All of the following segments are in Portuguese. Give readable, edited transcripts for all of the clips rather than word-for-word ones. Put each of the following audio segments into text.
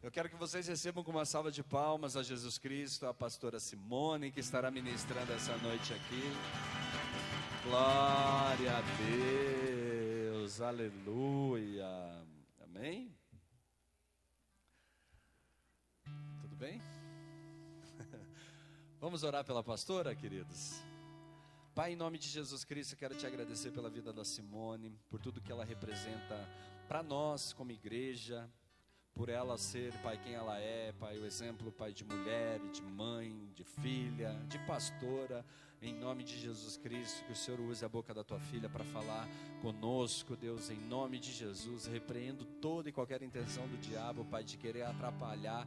Eu quero que vocês recebam com uma salva de palmas a Jesus Cristo, a pastora Simone, que estará ministrando essa noite aqui. Glória a Deus, aleluia, amém? Tudo bem? Vamos orar pela pastora, queridos? Pai, em nome de Jesus Cristo, eu quero te agradecer pela vida da Simone, por tudo que ela representa para nós como igreja, por ela ser, Pai, quem ela é, Pai, o exemplo, Pai, de mulher, de mãe, de filha, de pastora. Em nome de Jesus Cristo, que o Senhor use a boca da tua filha para falar conosco, Deus, em nome de Jesus. Repreendo toda e qualquer intenção do diabo, Pai, de querer atrapalhar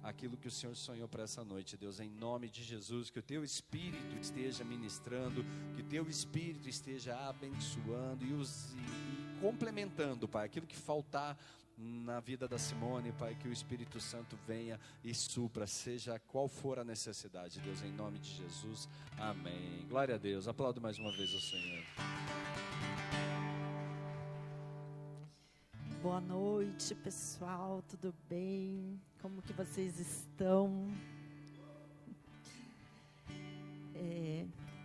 aquilo que o Senhor sonhou para essa noite, Deus, em nome de Jesus. Que o teu Espírito esteja ministrando, que o teu Espírito esteja abençoando e complementando, Pai, aquilo que faltar na vida da Simone, Pai, que o Espírito Santo venha e supra, seja qual for a necessidade, Deus, em nome de Jesus, amém. Glória a Deus, aplaudo mais uma vez ao Senhor. Boa noite, pessoal, tudo bem? Como que vocês estão?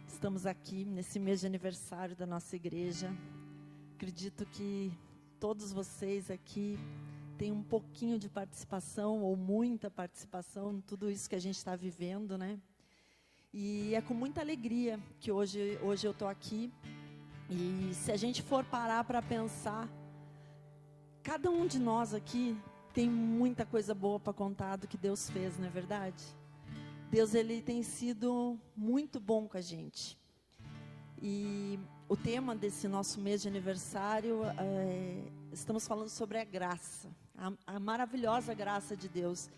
Estamos aqui nesse mês de aniversário da nossa igreja. Acredito que todos vocês aqui têm um pouquinho de participação ou muita participação em tudo isso que a gente está vivendo, né? E é com muita alegria que hoje eu estou aqui. E se a gente for parar para pensar, cada um de nós aqui tem muita coisa boa para contar do que Deus fez, não é verdade? Deus, Ele tem sido muito bom com a gente. E o tema desse nosso mês de aniversário, estamos falando sobre a graça, a maravilhosa graça de Deus.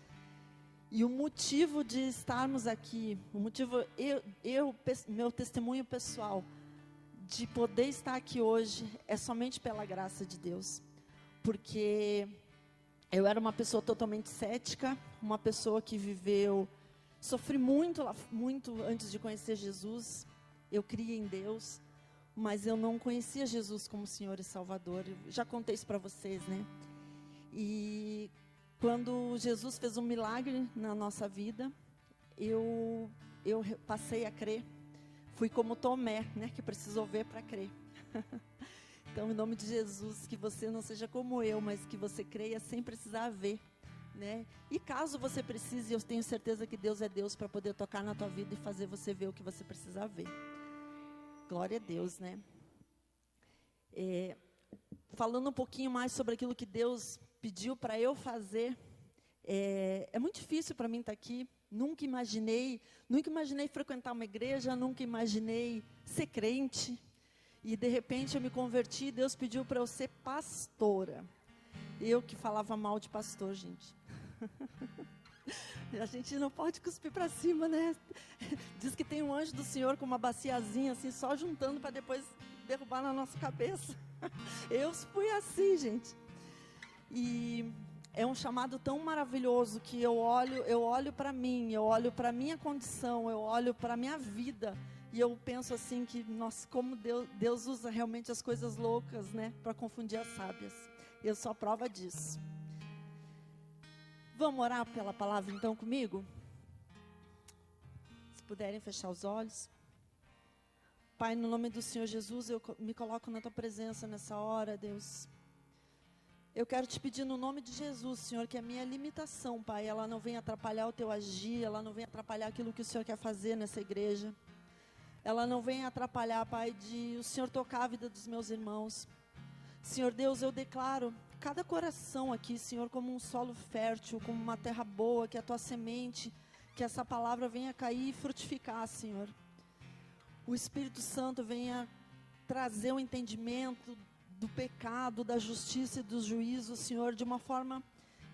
E o motivo de estarmos aqui, o motivo, meu testemunho pessoal, de poder estar aqui hoje, é somente pela graça de Deus. Porque eu era uma pessoa totalmente cética, uma pessoa que sofri muito antes de conhecer Jesus. Eu criei em Deus, mas eu não conhecia Jesus como Senhor e Salvador. Eu já contei isso para vocês, né? E quando Jesus fez um milagre na nossa vida, eu passei a crer. Fui como Tomé, né? Que precisou ver para crer. Então, em nome de Jesus, que você não seja como eu, mas que você creia sem precisar ver, né? E caso você precise, eu tenho certeza que Deus é Deus para poder tocar na tua vida e fazer você ver o que você precisa ver. Glória a Deus, né? Falando um pouquinho mais sobre aquilo que Deus pediu para eu fazer, é muito difícil para mim estar aqui. Nunca imaginei frequentar uma igreja, nunca imaginei ser crente. E de repente eu me converti, Deus pediu para eu ser pastora. Eu que falava mal de pastor, gente. A gente não pode cuspir para cima, né? Diz que tem um anjo do Senhor com uma baciazinha assim, só juntando para depois derrubar na nossa cabeça. Eu fui assim, gente. E é um chamado tão maravilhoso que eu olho para mim, eu olho para minha condição, eu olho para minha vida. E eu penso assim que, nossa, como Deus usa realmente as coisas loucas, né? Para confundir as sábias. Eu sou a prova disso. Vamos orar pela palavra então comigo? Se puderem fechar os olhos. Pai, no nome do Senhor Jesus, eu me coloco na tua presença nessa hora, Deus. Eu quero te pedir no nome de Jesus, Senhor, que a minha limitação, Pai, ela não venha atrapalhar o teu agir, ela não venha atrapalhar aquilo que o Senhor quer fazer nessa igreja. Ela não venha atrapalhar, Pai, de o Senhor tocar a vida dos meus irmãos. Senhor Deus, eu declaro cada coração aqui, Senhor, como um solo fértil, como uma terra boa, que a tua semente, que essa palavra venha cair e frutificar, Senhor. O Espírito Santo venha trazer o entendimento do pecado, da justiça e do juízo, Senhor, de uma forma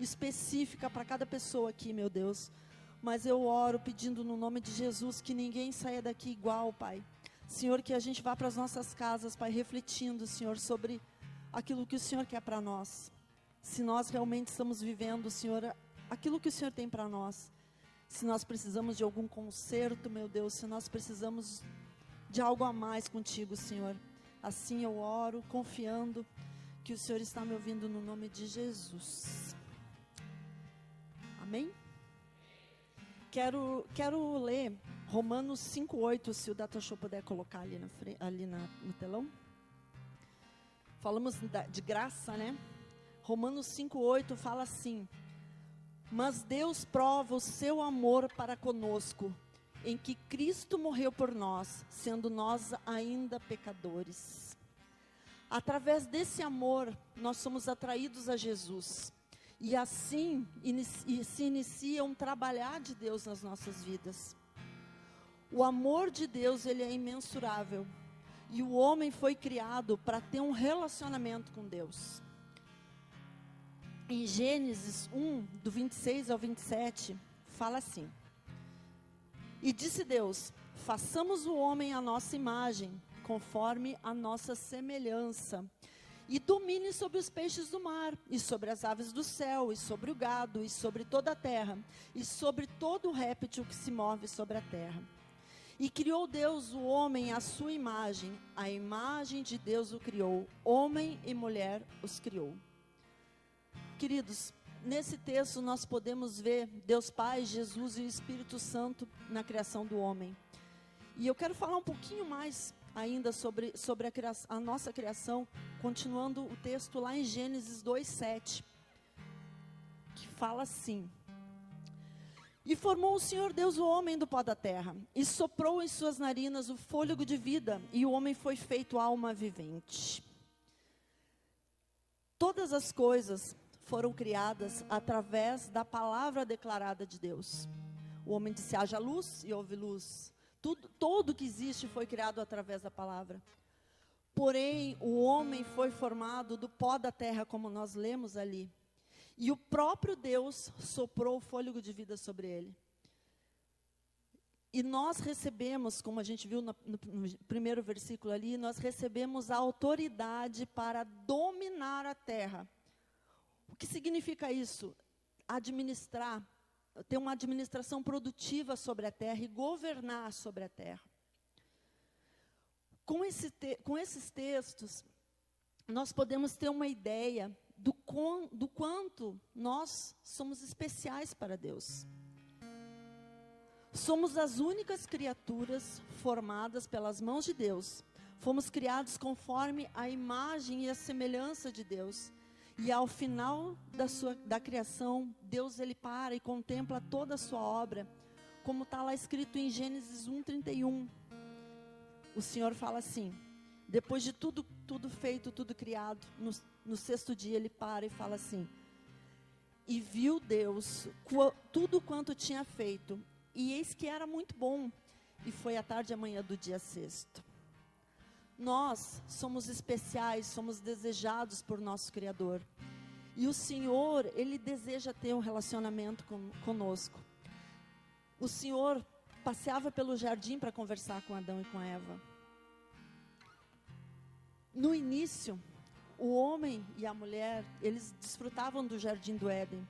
específica para cada pessoa aqui, meu Deus. Mas eu oro pedindo no nome de Jesus que ninguém saia daqui igual, Pai. Senhor, que a gente vá para as nossas casas, Pai, refletindo, Senhor, sobre aquilo que o Senhor quer para nós. Se nós realmente estamos vivendo, Senhor, aquilo que o Senhor tem para nós. Se nós precisamos de algum conserto, meu Deus, se nós precisamos de algo a mais contigo, Senhor. Assim eu oro, confiando que o Senhor está me ouvindo no nome de Jesus. Amém? Quero ler Romanos 5:8, se o Data Show puder colocar ali no telão. Falamos de graça, né? Romanos 5:8 fala assim: mas Deus prova o seu amor para conosco, em que Cristo morreu por nós, sendo nós ainda pecadores. Através desse amor, nós somos atraídos a Jesus. E assim se inicia um trabalhar de Deus nas nossas vidas. O amor de Deus, ele é imensurável. E o homem foi criado para ter um relacionamento com Deus. Em Gênesis 1, do 26 ao 27, fala assim: e disse Deus: façamos o homem à nossa imagem, conforme a nossa semelhança, e domine sobre os peixes do mar, e sobre as aves do céu, e sobre o gado, e sobre toda a terra, e sobre todo o réptil que se move sobre a terra. E criou Deus o homem à sua imagem, a imagem de Deus o criou, homem e mulher os criou. Queridos, nesse texto nós podemos ver Deus Pai, Jesus e o Espírito Santo na criação do homem. E eu quero falar um pouquinho mais ainda sobre a nossa criação, continuando o texto lá em Gênesis 2:7, que fala assim: e formou o Senhor Deus o homem do pó da terra, e soprou em suas narinas o fôlego de vida, e o homem foi feito alma vivente. Todas as coisas foram criadas através da palavra declarada de Deus. O homem disse: haja luz, e houve luz. Tudo que existe foi criado através da palavra. Porém, o homem foi formado do pó da terra, como nós lemos ali. E o próprio Deus soprou o fôlego de vida sobre ele. E nós recebemos, como a gente viu no primeiro versículo ali, nós recebemos a autoridade para dominar a terra. O que significa isso? Administrar. Ter uma administração produtiva sobre a terra e governar sobre a terra. Com esses textos, nós podemos ter uma ideia do quanto nós somos especiais para Deus. Somos as únicas criaturas formadas pelas mãos de Deus. Fomos criados conforme a imagem e a semelhança de Deus. E ao final da criação, Deus ele para e contempla toda a sua obra, como está lá escrito em Gênesis 1:31. O Senhor fala assim: depois de tudo feito, tudo criado, no sexto dia ele para e fala assim: e viu Deus tudo quanto tinha feito, e eis que era muito bom, e foi a tarde e a manhã do dia sexto. Nós somos especiais, somos desejados por nosso Criador. E o Senhor, Ele deseja ter um relacionamento conosco. O Senhor passeava pelo jardim para conversar com Adão e com Eva. No início, o homem e a mulher, eles desfrutavam do jardim do Éden.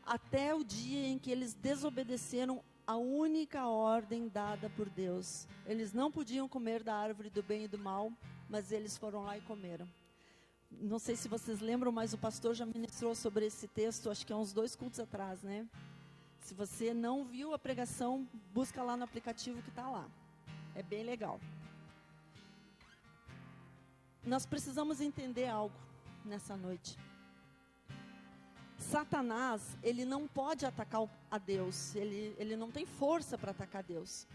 Até o dia em que eles desobedeceram a única ordem dada por Deus. Eles não podiam comer da árvore do bem e do mal, mas eles foram lá e comeram. Não sei se vocês lembram, mas o pastor já ministrou sobre esse texto, acho que há uns 2 cultos atrás, né? Se você não viu a pregação, busca lá no aplicativo que está lá. É bem legal. Nós precisamos entender algo nessa noite. Satanás, ele não pode atacar a Deus, ele não tem força para atacar Deus.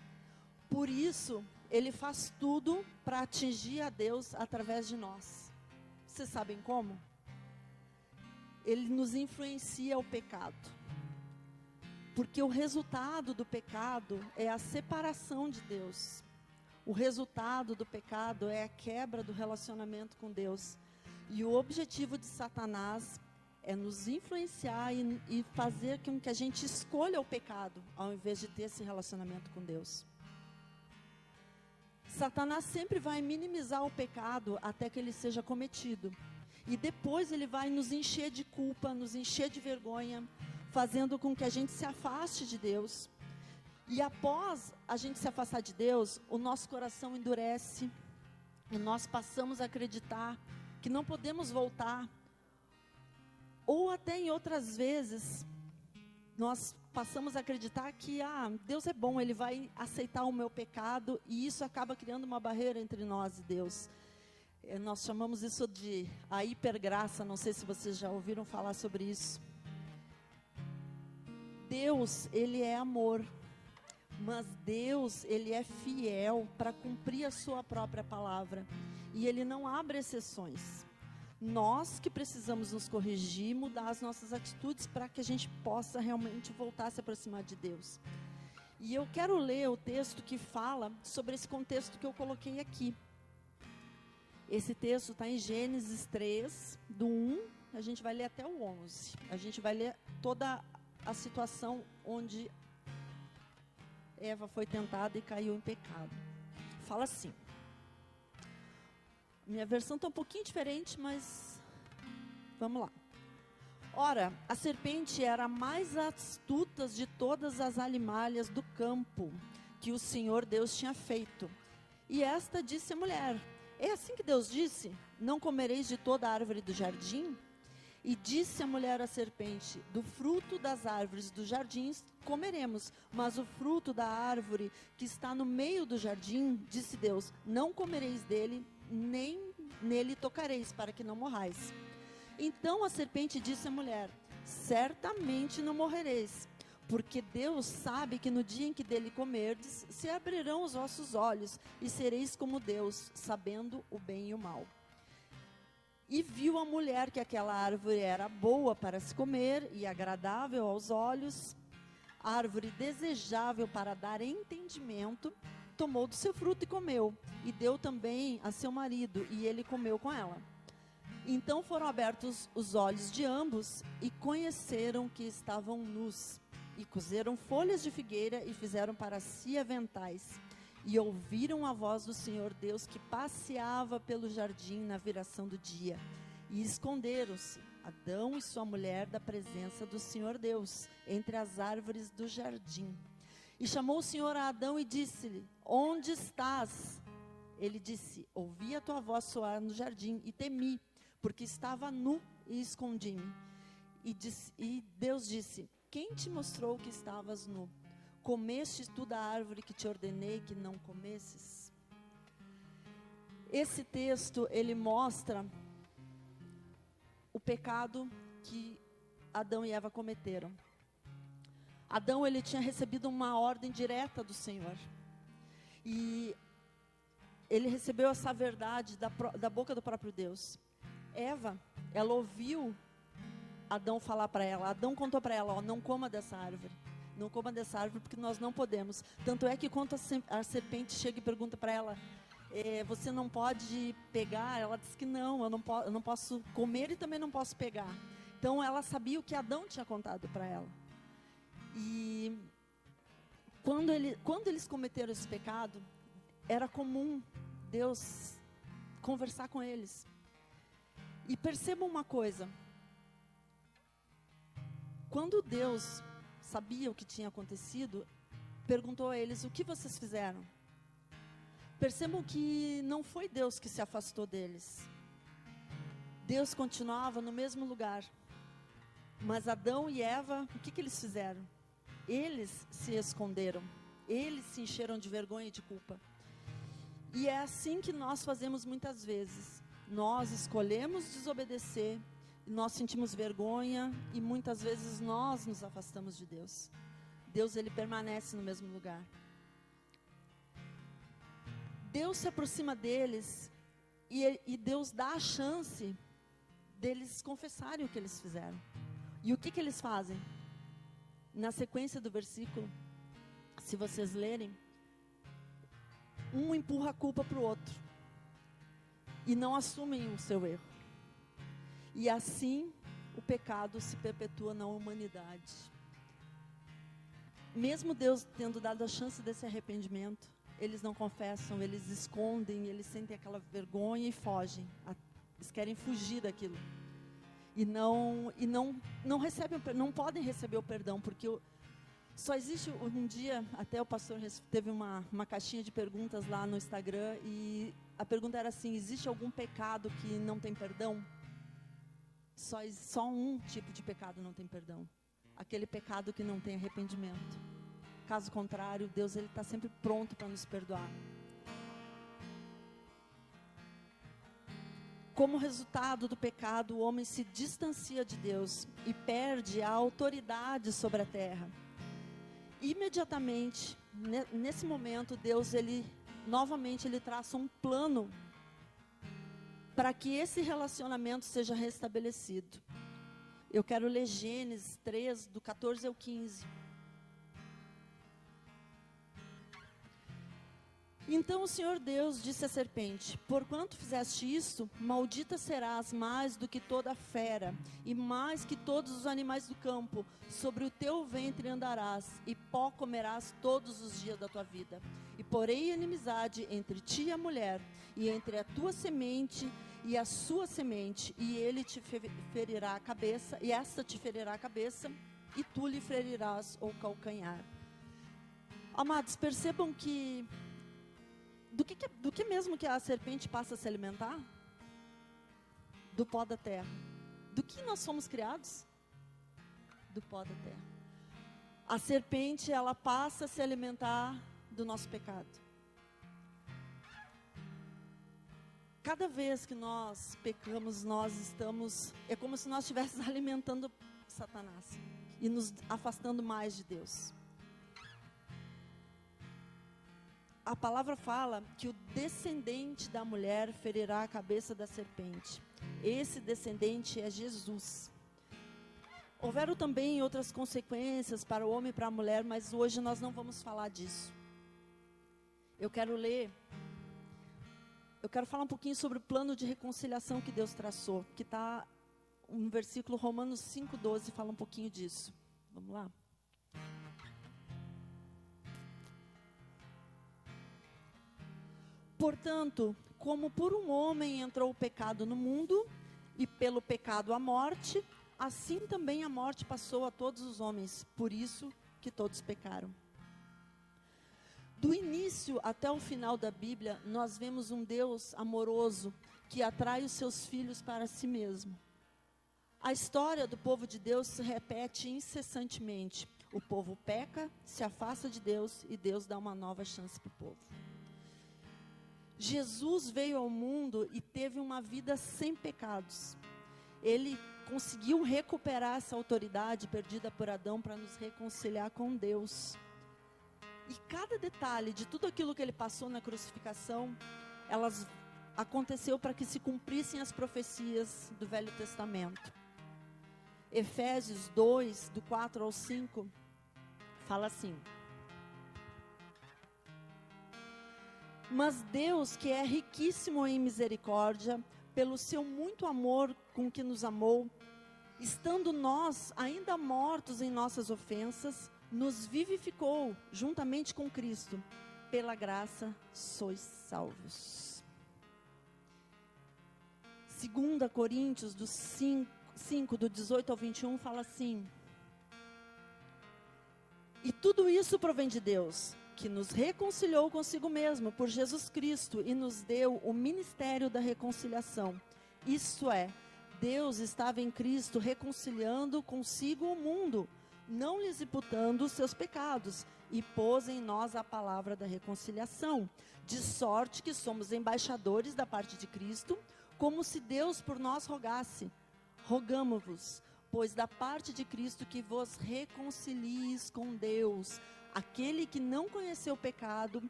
Por isso, ele faz tudo para atingir a Deus através de nós. Vocês sabem como? Ele nos influencia ao pecado. Porque o resultado do pecado é a separação de Deus. O resultado do pecado é a quebra do relacionamento com Deus. E o objetivo de Satanás é nos influenciar e fazer com que a gente escolha o pecado, ao invés de ter esse relacionamento com Deus. Satanás sempre vai minimizar o pecado até que ele seja cometido. E depois ele vai nos encher de culpa, nos encher de vergonha, fazendo com que a gente se afaste de Deus. E após a gente se afastar de Deus, o nosso coração endurece. E nós passamos a acreditar que não podemos voltar. Ou até em outras vezes, nós passamos a acreditar que Deus é bom, Ele vai aceitar o meu pecado, e isso acaba criando uma barreira entre nós e Deus. Nós chamamos isso de a hipergraça, não sei se vocês já ouviram falar sobre isso. Deus, Ele é amor, mas Deus, Ele é fiel para cumprir a sua própria palavra, e Ele não abre exceções. Nós que precisamos nos corrigir, mudar as nossas atitudes para que a gente possa realmente voltar a se aproximar de Deus. E eu quero ler o texto que fala sobre esse contexto que eu coloquei aqui. Esse texto está em Gênesis 3, do 1, a gente vai ler até o 11. A gente vai ler toda a situação onde Eva foi tentada e caiu em pecado. Fala assim. Minha versão está um pouquinho diferente, mas vamos lá. Ora, a serpente era a mais astuta de todas as alimálias do campo que o Senhor Deus tinha feito. E esta disse à mulher: é assim que Deus disse: não comereis de toda a árvore do jardim? E disse a mulher à serpente: do fruto das árvores dos jardins comeremos, mas o fruto da árvore que está no meio do jardim, disse Deus, não comereis dele, nem nele tocareis, para que não morrais. Então a serpente disse à mulher: certamente não morrereis, porque Deus sabe que no dia em que dele comerdes, se abrirão os vossos olhos, e sereis como Deus, sabendo o bem e o mal. E viu a mulher que aquela árvore era boa para se comer, e agradável aos olhos, árvore desejável para dar entendimento, tomou do seu fruto e comeu, e deu também a seu marido, e ele comeu com ela. Então foram abertos os olhos de ambos, e conheceram que estavam nus, e cozeram folhas de figueira, e fizeram para si aventais. E ouviram a voz do Senhor Deus que passeava pelo jardim na viração do dia. E esconderam-se, Adão e sua mulher, da presença do Senhor Deus, entre as árvores do jardim. E chamou o Senhor a Adão e disse-lhe: onde estás? Ele disse: ouvi a tua voz soar no jardim e temi, porque estava nu e escondi-me. E Deus disse: quem te mostrou que estavas nu? Comeste tu da árvore que te ordenei que não comesses? Esse texto, ele mostra o pecado que Adão e Eva cometeram. Adão, ele tinha recebido uma ordem direta do Senhor. E ele recebeu essa verdade da boca do próprio Deus. Eva, ela ouviu Adão falar para ela. Adão contou para ela: não coma dessa árvore. Não coma dessa árvore porque nós não podemos. Tanto é que quando a serpente chega e pergunta para ela: você não pode pegar? Ela diz que não, eu não posso comer e também não posso pegar. Então ela sabia o que Adão tinha contado para ela. E quando eles cometeram esse pecado, era comum Deus conversar com eles. E percebam uma coisa: quando Deus sabia o que tinha acontecido, perguntou a eles: o que vocês fizeram? Percebam que não foi Deus que se afastou deles. Deus continuava no mesmo lugar. Mas Adão e Eva, o que eles fizeram? Eles se esconderam. Eles se encheram de vergonha e de culpa. E é assim que nós fazemos muitas vezes. Nós escolhemos desobedecer, nós sentimos vergonha e muitas vezes nós nos afastamos de Deus. Deus, ele permanece no mesmo lugar. Deus se aproxima deles e Deus dá a chance deles confessarem o que eles fizeram. E o que eles fazem? Na sequência do versículo, se vocês lerem, um empurra a culpa para o outro e não assumem o seu erro. E assim o pecado se perpetua na humanidade. Mesmo Deus tendo dado a chance desse arrependimento, eles não confessam, eles escondem, eles sentem aquela vergonha e fogem. Eles querem fugir daquilo. E não recebem, não podem receber o perdão, porque só existe um dia, até o pastor teve uma caixinha de perguntas lá no Instagram, e a pergunta era assim: existe algum pecado que não tem perdão? Só um tipo de pecado não tem perdão. aquele pecado que não tem arrependimento. Caso contrário, Deus ele está sempre pronto para nos perdoar. Como resultado do pecado, o homem se distancia de Deus e perde a autoridade sobre a terra. Imediatamente, nesse momento, Deus novamente traça um plano para que esse relacionamento seja restabelecido. Eu quero ler Gênesis 3, do 14 ao 15. Então o Senhor Deus disse à serpente: porquanto fizeste isto, maldita serás mais do que toda a fera, e mais que todos os animais do campo. Sobre o teu ventre andarás, e pó comerás todos os dias da tua vida. E porei inimizade entre ti e a mulher, e entre a tua semente e a sua semente, e ele te ferirá a cabeça, e esta te ferirá a cabeça, e tu lhe ferirás o calcanhar. Amados, percebam que do que mesmo que a serpente passa a se alimentar? Do pó da terra. Do que nós somos criados? Do pó da terra. A serpente, ela passa a se alimentar do nosso pecado. Cada vez que nós pecamos, é como se nós estivéssemos alimentando Satanás e nos afastando mais de Deus. A palavra fala que o descendente da mulher ferirá a cabeça da serpente. Esse descendente é Jesus. Houveram também outras consequências para o homem e para a mulher, mas hoje nós não vamos falar disso. Eu quero falar um pouquinho sobre o plano de reconciliação que Deus traçou, que está no versículo Romanos 5,12, fala um pouquinho disso. Vamos lá? Portanto, como por um homem entrou o pecado no mundo, e pelo pecado a morte, assim também a morte passou a todos os homens, por isso que todos pecaram. Do início até o final da Bíblia, nós vemos um Deus amoroso que atrai os seus filhos para si mesmo. A história do povo de Deus se repete incessantemente. O povo peca, se afasta de Deus e Deus dá uma nova chance para o povo. Jesus veio ao mundo e teve uma vida sem pecados. Ele conseguiu recuperar essa autoridade perdida por Adão para nos reconciliar com Deus. E cada detalhe de tudo aquilo que ele passou na crucificação, aconteceu para que se cumprissem as profecias do Velho Testamento. Efésios 2, do 4 ao 5, fala assim: mas Deus, que é riquíssimo em misericórdia, pelo seu muito amor com que nos amou, estando nós ainda mortos em nossas ofensas, nos vivificou juntamente com Cristo. Pela graça sois salvos. 2 Coríntios 5, do 18 ao 21, fala assim: e tudo isso provém de Deus, que nos reconciliou consigo mesmo por Jesus Cristo e nos deu o ministério da reconciliação. Isto é, Deus estava em Cristo reconciliando consigo o mundo, não lhes imputando os seus pecados, e pôs em nós a palavra da reconciliação, de sorte que somos embaixadores da parte de Cristo, como se Deus por nós rogasse. Rogamo-vos, pois da parte de Cristo, que vos reconcilieis com Deus. Aquele que não conheceu o pecado,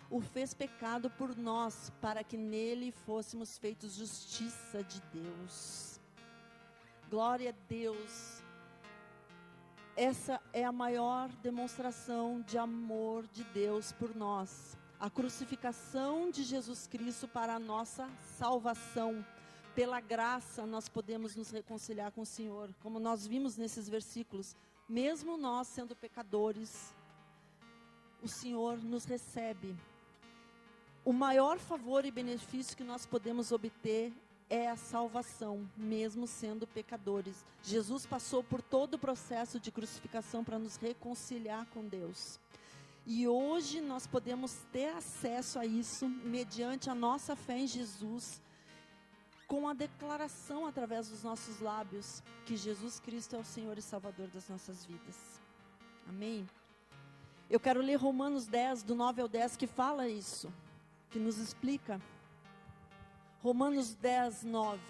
o fez pecado por nós, para que nele fôssemos feitos justiça de Deus. Glória a Deus. Essa é a maior demonstração de amor de Deus por nós. A crucificação de Jesus Cristo para a nossa salvação. Pela graça nós podemos nos reconciliar com o Senhor, como nós vimos nesses versículos. Mesmo nós sendo pecadores, o Senhor nos recebe. O maior favor e benefício que nós podemos obter é a salvação, mesmo sendo pecadores. Jesus passou por todo o processo de crucificação para nos reconciliar com Deus. E hoje nós podemos ter acesso a isso mediante a nossa fé em Jesus, com a declaração através dos nossos lábios que Jesus Cristo é o Senhor e Salvador das nossas vidas. Amém? Eu quero ler Romanos 10, do 9 ao 10, que fala isso, que nos explica. Romanos 10, 9.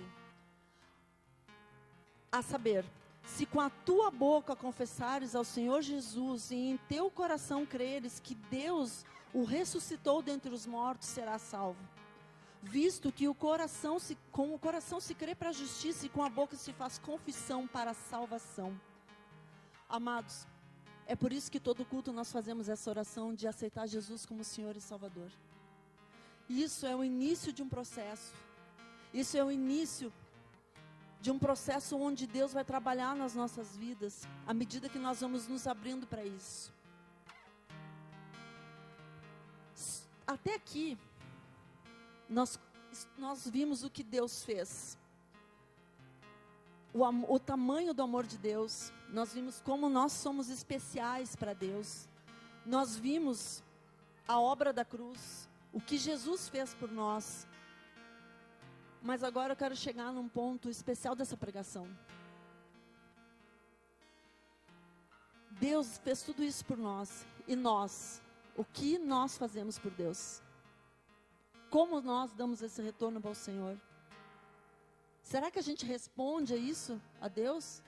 A saber, se com a tua boca confessares ao Senhor Jesus e em teu coração creres que Deus o ressuscitou dentre os mortos, serás salvo. Visto que com o coração se crê para a justiça e com a boca se faz confissão para a salvação. Amados, é por isso que todo culto nós fazemos essa oração de aceitar Jesus como Senhor e Salvador. Isso é o início de um processo. Isso é o início de um processo onde Deus vai trabalhar nas nossas vidas, à medida que nós vamos nos abrindo para isso. Até aqui, nós vimos o que Deus fez. O tamanho do amor de Deus. Nós vimos como nós somos especiais para Deus. Nós vimos a obra da cruz, o que Jesus fez por nós. Mas agora eu quero chegar num ponto especial dessa pregação. Deus fez tudo isso por nós. E nós, o que nós fazemos por Deus? Como nós damos esse retorno ao Senhor? Será que a gente responde a isso, a Deus?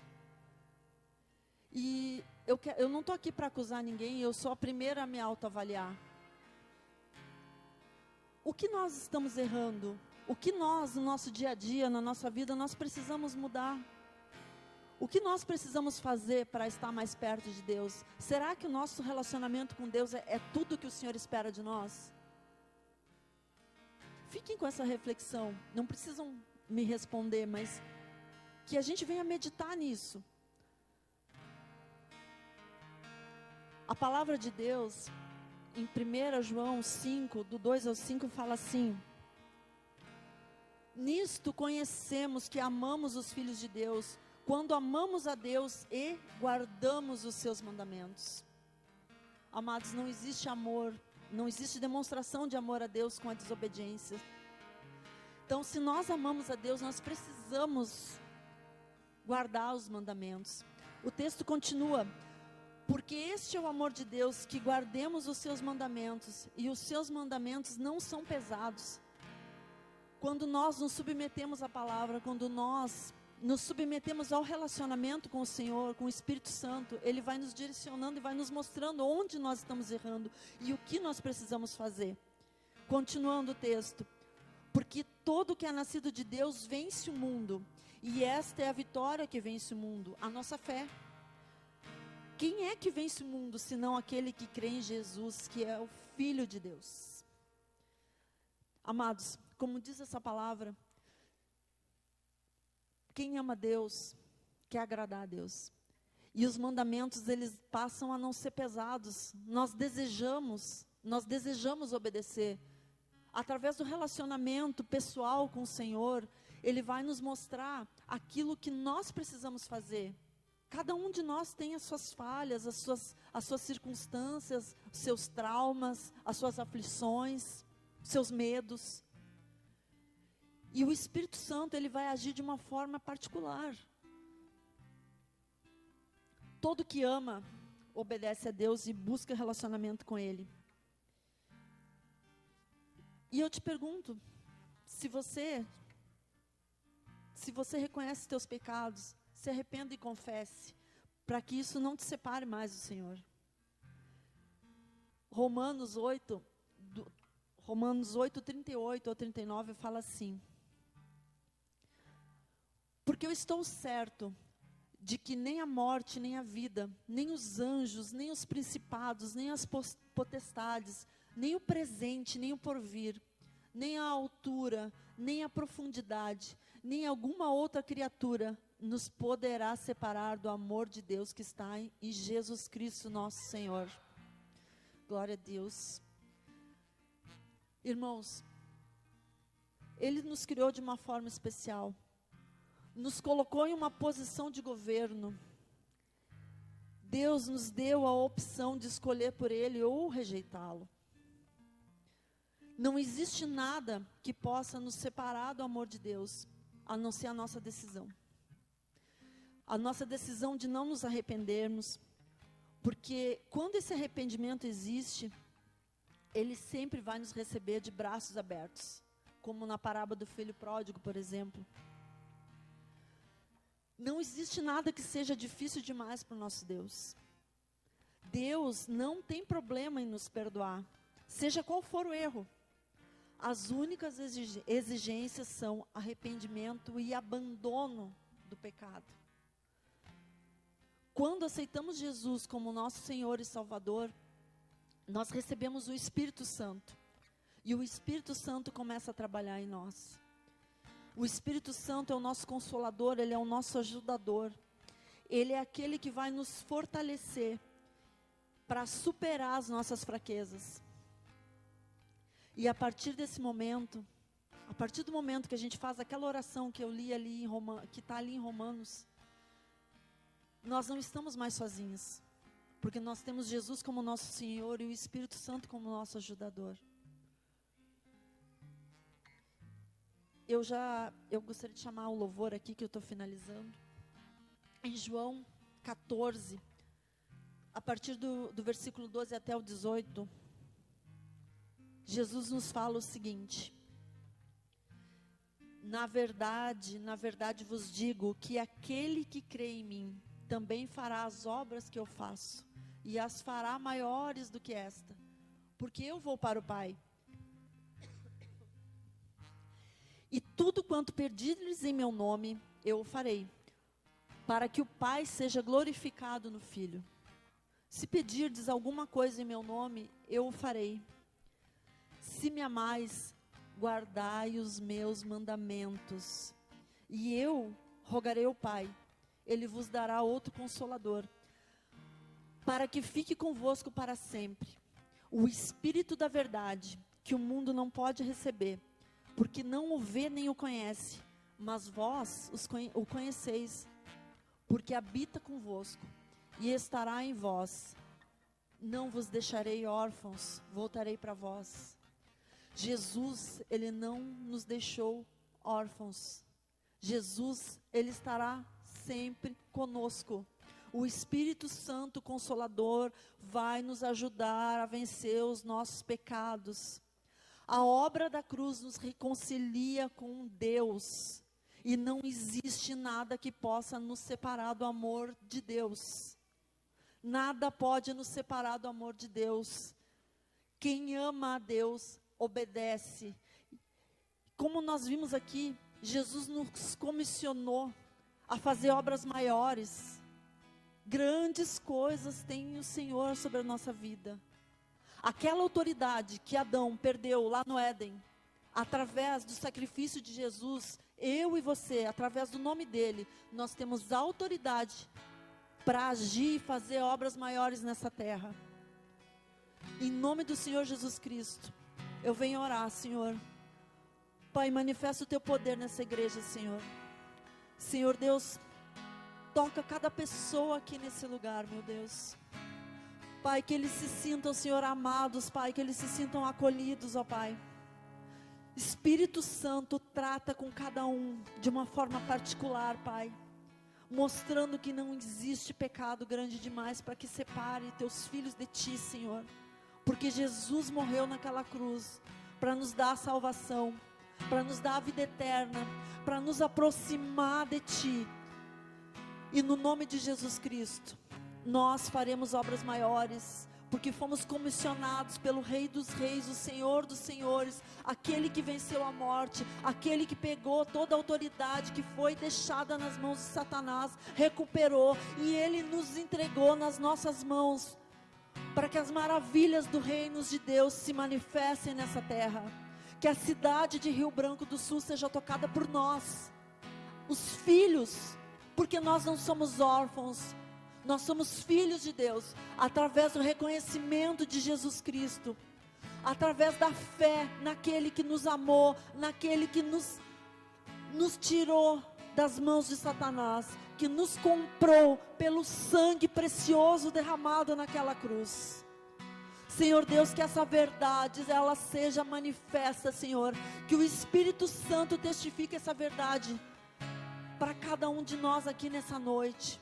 E eu não estou aqui para acusar ninguém, eu sou a primeira a me autoavaliar. O que nós estamos errando? O que nós, no nosso dia a dia, na nossa vida, nós precisamos mudar? O que nós precisamos fazer para estar mais perto de Deus? Será que o nosso relacionamento com Deus é tudo que o Senhor espera de nós? Fiquem com essa reflexão. Não precisam me responder, mas que a gente venha meditar nisso. A palavra de Deus, em 1 João 5, do 2 ao 5, fala assim: nisto conhecemos que amamos os filhos de Deus, quando amamos a Deus e guardamos os seus mandamentos. Amados, não existe amor, não existe demonstração de amor a Deus com a desobediência. Então, se nós amamos a Deus, nós precisamos guardar os mandamentos. O texto continua: porque este é o amor de Deus, que guardemos os seus mandamentos, e os seus mandamentos não são pesados. Quando nós nos submetemos à palavra, quando nós nos submetemos ao relacionamento com o Senhor, com o Espírito Santo, Ele vai nos direcionando e vai nos mostrando onde nós estamos errando e o que nós precisamos fazer. Continuando o texto: porque todo que é nascido de Deus vence o mundo, e esta é a vitória que vence o mundo, a nossa fé. Quem é que vence o mundo, senão aquele que crê em Jesus, que é o Filho de Deus? Amados, como diz essa palavra, quem ama Deus, quer agradar a Deus. E os mandamentos, eles passam a não ser pesados. Nós desejamos obedecer. Através do relacionamento pessoal com o Senhor, Ele vai nos mostrar aquilo que nós precisamos fazer. Cada um de nós tem as suas falhas, as suas circunstâncias, os seus traumas, as suas aflições, os seus medos. E o Espírito Santo, Ele vai agir de uma forma particular. Todo que ama, obedece a Deus e busca relacionamento com Ele. E eu te pergunto, se você reconhece os teus pecados, se arrependa e confesse, para que isso não te separe mais do Senhor. Romanos 8, 38 ao 39 fala assim: porque eu estou certo de que nem a morte, nem a vida, nem os anjos, nem os principados, nem as potestades, nem o presente, nem o porvir, nem a altura, nem a profundidade, nem alguma outra criatura nos poderá separar do amor de Deus que está em Jesus Cristo nosso Senhor. Glória a Deus. Irmãos, Ele nos criou de uma forma especial. Nos colocou em uma posição de governo. Deus nos deu a opção de escolher por Ele ou rejeitá-lo. Não existe nada que possa nos separar do amor de Deus. a não ser a nossa decisão. A nossa decisão de não nos arrependermos, porque quando esse arrependimento existe, Ele sempre vai nos receber de braços abertos, como na parábola do filho pródigo, por exemplo. Não existe nada que seja difícil demais para o nosso Deus. Deus não tem problema em nos perdoar, seja qual for o erro. As únicas exigências são arrependimento e abandono do pecado. Quando aceitamos Jesus como nosso Senhor e Salvador, nós recebemos o Espírito Santo. E o Espírito Santo começa a trabalhar em nós. O Espírito Santo é o nosso consolador, Ele é o nosso ajudador. Ele é aquele que vai nos fortalecer para superar as nossas fraquezas. E a partir desse momento, a partir do momento que a gente faz aquela oração que eu li ali que está ali em Romanos, nós não estamos mais sozinhos, porque nós temos Jesus como nosso Senhor e o Espírito Santo como nosso ajudador. Eu gostaria de chamar o louvor aqui, que eu estou finalizando. Em João 14, a partir do versículo 12 até o 18, Jesus nos fala o seguinte: na verdade vos digo que aquele que crê em mim, também fará as obras que eu faço, e as fará maiores do que esta, porque eu vou para o Pai. E tudo quanto pedirdes em meu nome, eu o farei, para que o Pai seja glorificado no Filho. Se pedirdes alguma coisa em meu nome, eu o farei. Se me amais, guardai os meus mandamentos. E eu rogarei ao Pai, Ele vos dará outro Consolador, para que fique convosco para sempre. O Espírito da verdade, que o mundo não pode receber, porque não o vê nem o conhece, mas vós o conheceis, porque habita convosco e estará em vós. Não vos deixarei órfãos, voltarei para vós. Jesus, Ele não nos deixou órfãos. Jesus, Ele estará sempre conosco. O Espírito Santo Consolador vai nos ajudar a vencer os nossos pecados. A obra da cruz nos reconcilia com Deus. E não existe nada que possa nos separar do amor de Deus. Nada pode nos separar do amor de Deus. Quem ama a Deus, obedece. Como nós vimos aqui, Jesus nos comissionou a fazer obras maiores. Grandes coisas tem o Senhor sobre a nossa vida. Aquela autoridade que Adão perdeu lá no Éden, através do sacrifício de Jesus, eu e você, através do nome dele, nós temos autoridade para agir e fazer obras maiores nessa terra. Em nome do Senhor Jesus Cristo, eu venho orar, Senhor. Pai, manifesta o teu poder nessa igreja, Senhor. Senhor Deus, toca cada pessoa aqui nesse lugar, meu Deus. Pai, que eles se sintam, Senhor, amados, Pai, que eles se sintam acolhidos, ó Pai. Espírito Santo, trata com cada um de uma forma particular, Pai, mostrando que não existe pecado grande demais para que separe teus filhos de Ti, Senhor, porque Jesus morreu naquela cruz para nos dar a salvação, para nos dar a vida eterna, para nos aproximar de Ti. E no nome de Jesus Cristo, nós faremos obras maiores, porque fomos comissionados pelo Rei dos Reis, o Senhor dos Senhores, aquele que venceu a morte, aquele que pegou toda a autoridade que foi deixada nas mãos de Satanás, recuperou, e Ele nos entregou nas nossas mãos, para que as maravilhas do reino de Deus se manifestem nessa terra, que a cidade de Rio Branco do Sul seja tocada por nós, os filhos, porque nós não somos órfãos, nós somos filhos de Deus, através do reconhecimento de Jesus Cristo, através da fé naquele que nos amou, naquele que nos tirou das mãos de Satanás, que nos comprou pelo sangue precioso derramado naquela cruz. Senhor Deus, que essa verdade, ela seja manifesta, Senhor, que o Espírito Santo testifique essa verdade para cada um de nós aqui nessa noite.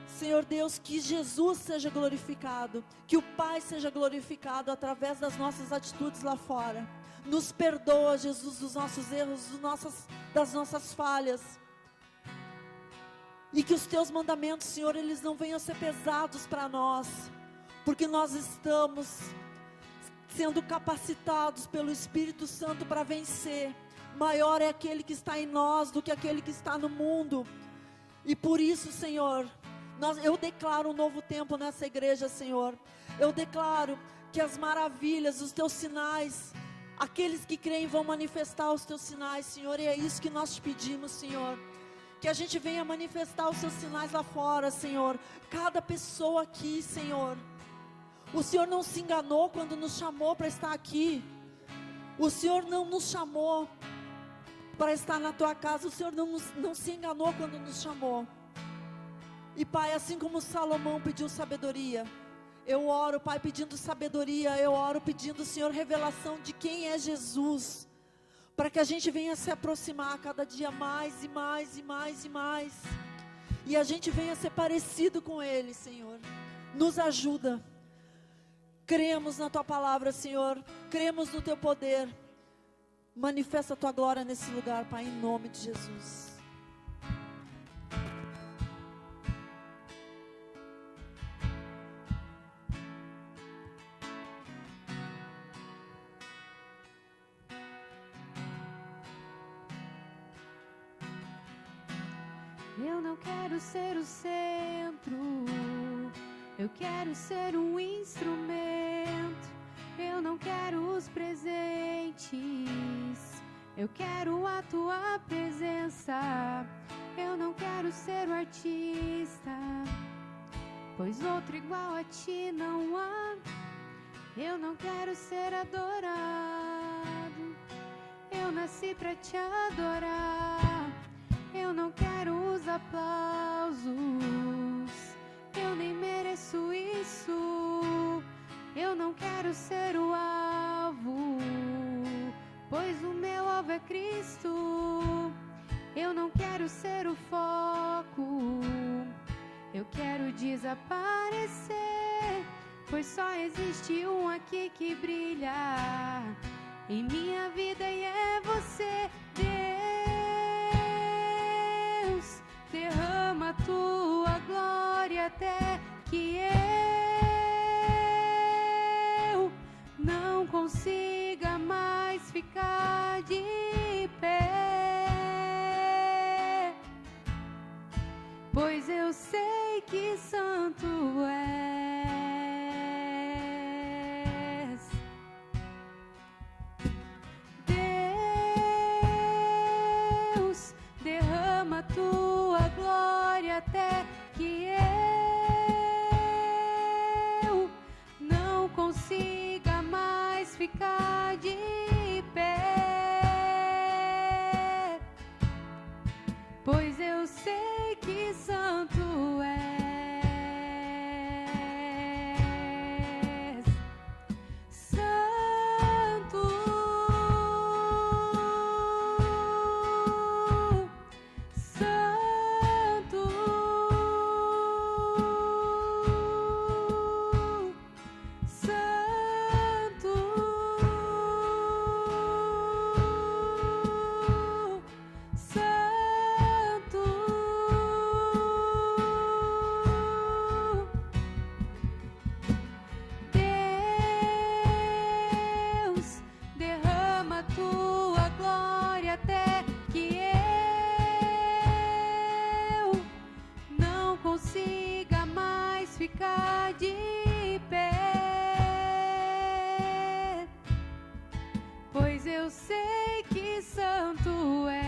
Senhor Deus, que Jesus seja glorificado, que o Pai seja glorificado através das nossas atitudes lá fora. Nos perdoa, Jesus, dos nossos erros, das nossas falhas. E que os teus mandamentos, Senhor, eles não venham a ser pesados para nós, porque nós estamos sendo capacitados pelo Espírito Santo para vencer. Maior é aquele que está em nós do que aquele que está no mundo. E por isso, Senhor, eu declaro um novo tempo nessa igreja, Senhor. Eu declaro que as maravilhas, os teus sinais, aqueles que creem vão manifestar os teus sinais, Senhor. E é isso que nós te pedimos, Senhor. Que a gente venha manifestar os seus sinais lá fora, Senhor. Cada pessoa aqui, Senhor. O Senhor não se enganou quando nos chamou para estar aqui. O Senhor não nos chamou para estar na tua casa. O Senhor não se enganou quando nos chamou. E Pai, assim como Salomão pediu sabedoria, eu oro, Pai, pedindo sabedoria. Eu oro pedindo, Senhor, revelação de quem é Jesus, para que a gente venha se aproximar cada dia mais e mais e mais e mais, e a gente venha ser parecido com Ele, Senhor. Nos ajuda. Cremos na tua palavra, Senhor. Cremos no teu poder. Manifesta a tua glória nesse lugar, Pai, em nome de Jesus. Eu não quero ser o centro, eu quero ser um instrumento. Eu não quero os presentes, eu quero a tua presença. Eu não quero ser o artista, pois outro igual a ti não há. Eu não quero ser adorado, eu nasci pra te adorar. Eu não quero os aplausos, eu nem mereço isso. Eu não quero ser o alvo, pois o meu alvo é Cristo. Eu não quero ser o foco, eu quero desaparecer, pois só existe um aqui que brilha em minha vida e é você, Deus. Derrama a tua glória até que eu não consiga mais ficar de pé, pois eu sei que santo és. Deus, derrama a tua glória até que eu não consiga mais ficar de pé, pois eu sei que santo és. Santo, santo, santo, santo. Deus, derrama a tua glória até que eu não consiga mais ficar de pé, pois eu sei que santo és.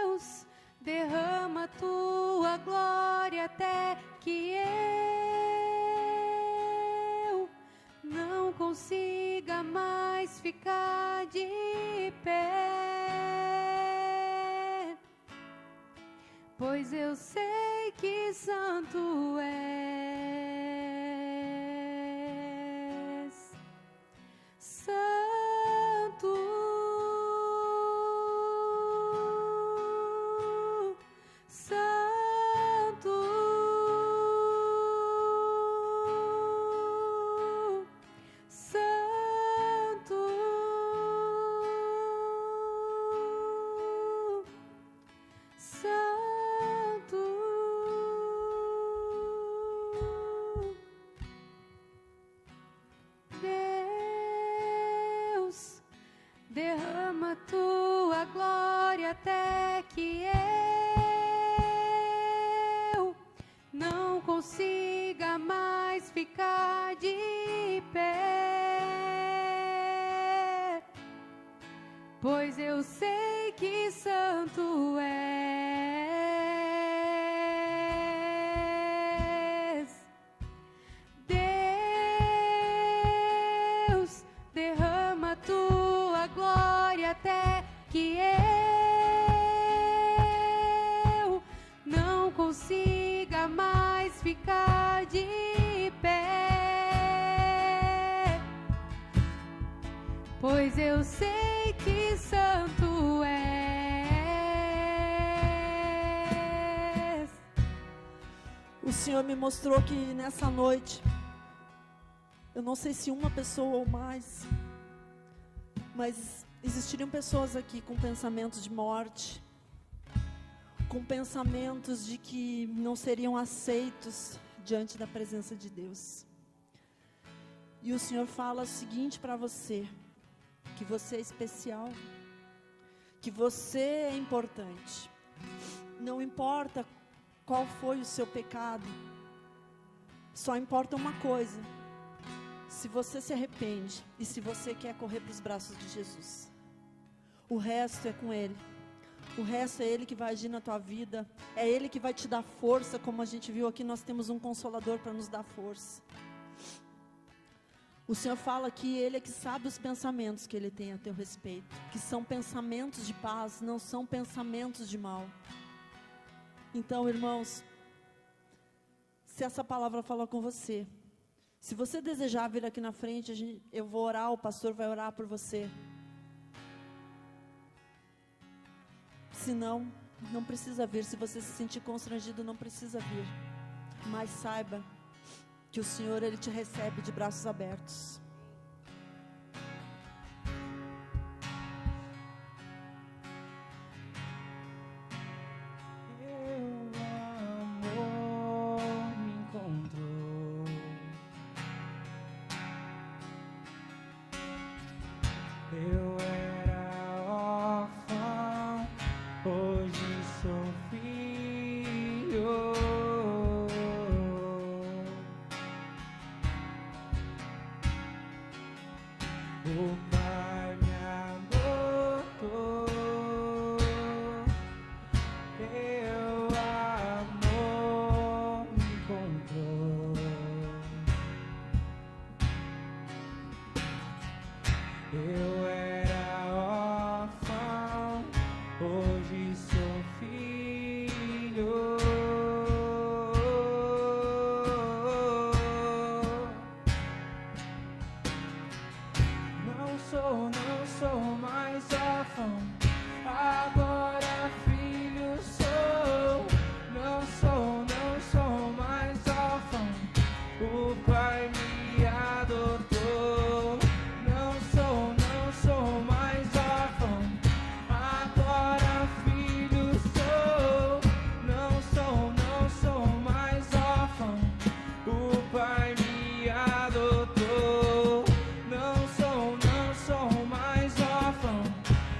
Deus, derrama a tua glória até que eu não consiga mais ficar de pé, pois eu sei que santo és. derrama tua glória até que eu não consiga mais ficar de pé, pois eu sei que santo és. Deus, derrama tua glória até que eu não consiga mais ficar de pé, pois eu sei que santo és. O Senhor me mostrou que nessa noite, eu não sei se uma pessoa ou mais, mas existiriam pessoas aqui com pensamentos de morte, com pensamentos de que não seriam aceitos diante da presença de Deus. E o Senhor fala o seguinte para você: que você é especial, que você é importante. Não importa qual foi o seu pecado, só importa uma coisa: se você se arrepende e se você quer correr para os braços de Jesus. O resto é com Ele. O resto é Ele que vai agir na tua vida. É Ele que vai te dar força. Como a gente viu aqui, nós temos um Consolador para nos dar força. O Senhor fala que Ele é que sabe os pensamentos que Ele tem a teu respeito, que são pensamentos de paz, não são pensamentos de mal. Então, irmãos, se essa palavra fala com você, se você desejar vir aqui na frente, eu vou orar, o pastor vai orar por você. Se não, não precisa vir. Se você se sentir constrangido, não precisa vir. Mas saiba que o Senhor, Ele te recebe de braços abertos. Eu era órfão, hoje sou filho. O Pai me adotou, teu amor me encontrou. Eu era órfão, hoje sou filho. Não sou mais órfão, agora filho sou. Não sou mais órfão, o Pai me adotou. Não sou mais órfão, agora filho sou. Não sou mais órfão, o Pai me adotou. Não sou mais órfão,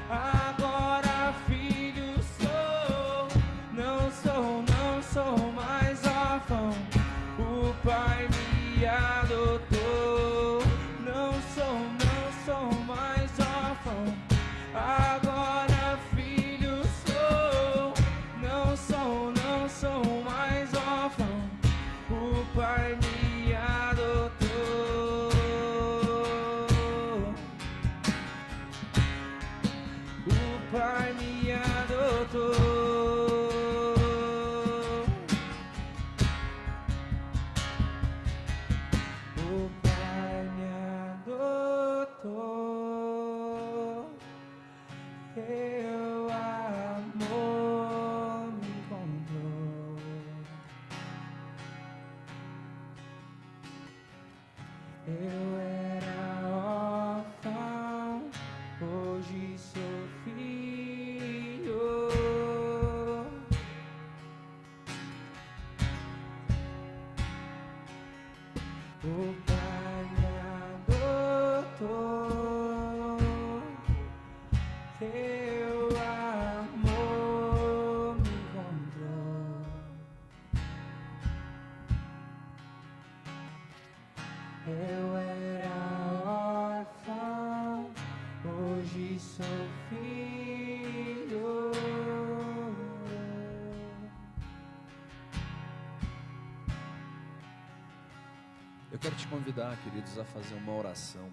agora filho sou. Não sou mais órfão, o Pai me adotou. Não sou mais órfão, agora filho sou. Não sou mais órfão, o Pai me adotou. O Pai me adotou. O Pai me adotou, teu amor me encontrou. Eu era órfão, hoje sou filho. O Pai me adotou, teu amor me encontrou. Eu era órfão, hoje sou filho. Eu quero te convidar, queridos, a fazer uma oração.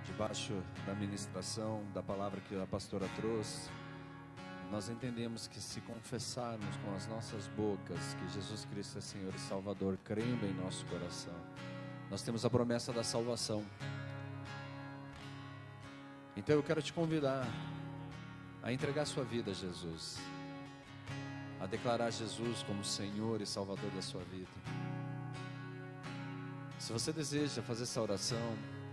Debaixo da ministração, da palavra que a pastora trouxe, nós entendemos que se confessarmos com as nossas bocas que Jesus Cristo é Senhor e Salvador, crendo em nosso coração, nós temos a promessa da salvação. Então eu quero te convidar a entregar sua vida a Jesus, a declarar Jesus como Senhor e Salvador da sua vida. Se você deseja fazer essa oração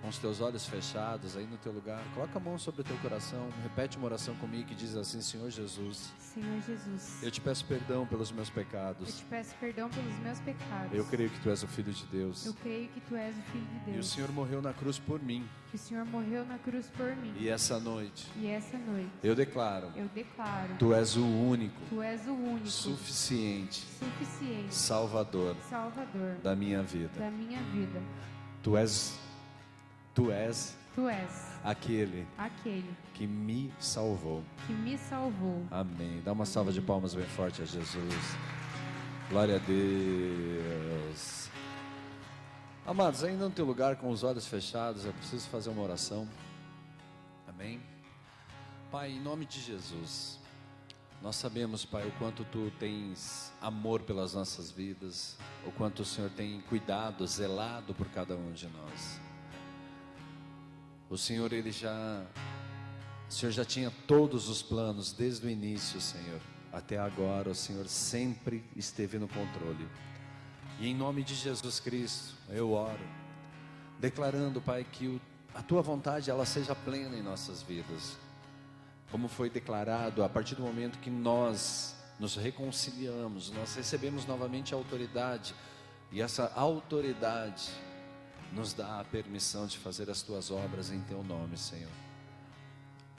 com os teus olhos fechados aí no teu lugar, coloca a mão sobre o teu coração, repete uma oração comigo que diz assim: Senhor Jesus, Senhor Jesus, eu te peço perdão pelos meus eu pecados. te peço perdão pelos meus pecados. Eu creio que tu és o Filho de Deus. Eu creio que tu és o Filho de Deus. E o Senhor morreu na cruz por mim. Que o Senhor morreu na cruz por mim. E essa noite E essa noite eu declaro: eu declaro: tu és o único, tu és o único, suficiente suficiente, Salvador Salvador da minha vida. da minha vida. Tu és Tu és aquele aquele que me salvou. que me salvou. Amém. Dá uma salva de palmas bem forte a Jesus. Glória a Deus. Amados, ainda no teu lugar com os olhos fechados, eu preciso fazer uma oração. Amém. Pai, em nome de Jesus, nós sabemos, Pai, o quanto tu tens amor pelas nossas vidas, o quanto o Senhor tem cuidado, zelado por cada um de nós. O Senhor, o Senhor já tinha todos os planos desde o início, Senhor. Até agora, o Senhor sempre esteve no controle. E em nome de Jesus Cristo, eu oro, declarando, Pai, que a Tua vontade, ela seja plena em nossas vidas. Como foi declarado, a partir do momento que nós nos reconciliamos, nós recebemos novamente a autoridade. E essa autoridade nos dá a permissão de fazer as Tuas obras em Teu nome, Senhor.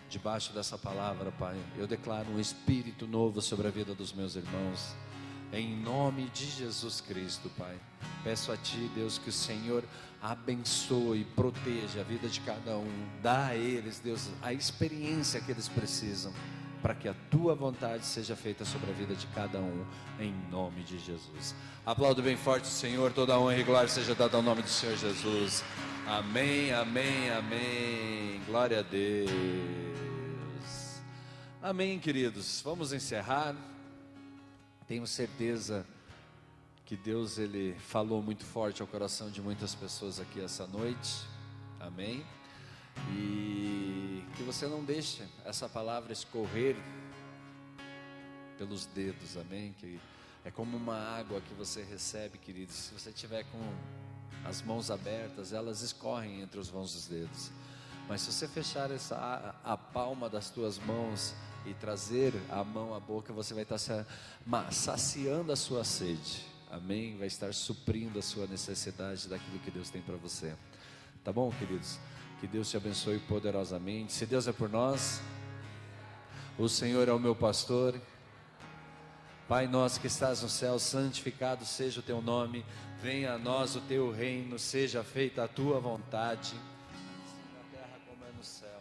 Debaixo dessa palavra, Pai, eu declaro um espírito novo sobre a vida dos meus irmãos. Em nome de Jesus Cristo, Pai, peço a Ti, Deus, que o Senhor abençoe e proteja a vida de cada um. Dá a eles, Deus, a experiência que eles precisam, para que a Tua vontade seja feita sobre a vida de cada um, em nome de Jesus. Aplaudo bem forte o Senhor, toda a honra e glória seja dada ao nome do Senhor Jesus. Amém, amém, amém. Glória a Deus. Amém, queridos. Vamos encerrar. Tenho certeza que Deus, Ele falou muito forte ao coração de muitas pessoas aqui essa noite. Amém. E que você não deixe essa palavra escorrer pelos dedos, amém? Que é como uma água que você recebe, queridos. Se você tiver com as mãos abertas, elas escorrem entre os vãos dos dedos. Mas se você fechar a palma das tuas mãos e trazer a mão à boca, você vai estar saciando a sua sede, amém? Vai estar suprindo a sua necessidade daquilo que Deus tem para você. Tá bom, queridos? Que Deus te abençoe poderosamente. Se Deus é por nós, o Senhor é o meu pastor. Pai nosso que estás no céu, santificado seja o teu nome. Venha a nós o teu reino, seja feita a tua vontade, assim na terra como é no céu.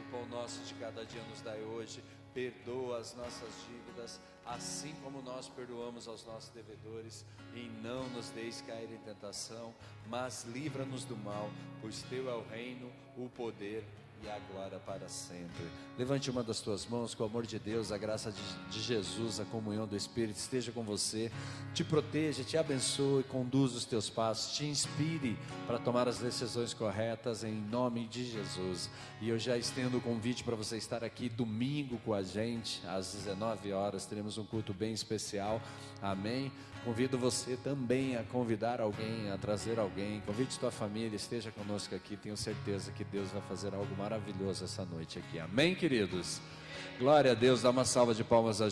O pão nosso de cada dia nos dai hoje. Perdoa as nossas dívidas, assim como nós perdoamos aos nossos devedores, e não nos deixes cair em tentação, mas livra-nos do mal, pois teu é o reino, o poder e a glória para sempre. Levante uma das tuas mãos, com o amor de Deus, a graça de Jesus, a comunhão do Espírito esteja com você, te proteja, te abençoe, conduza os teus passos, te inspire para tomar as decisões corretas em nome de Jesus. E eu já estendo o convite para você estar aqui domingo com a gente, às 19 horas, teremos um culto bem especial, amém? Convido você também a convidar alguém, a trazer alguém, convide sua família, esteja conosco aqui, tenho certeza que Deus vai fazer algo maravilhoso essa noite aqui, amém, queridos? Glória a Deus, dá uma salva de palmas a Jesus.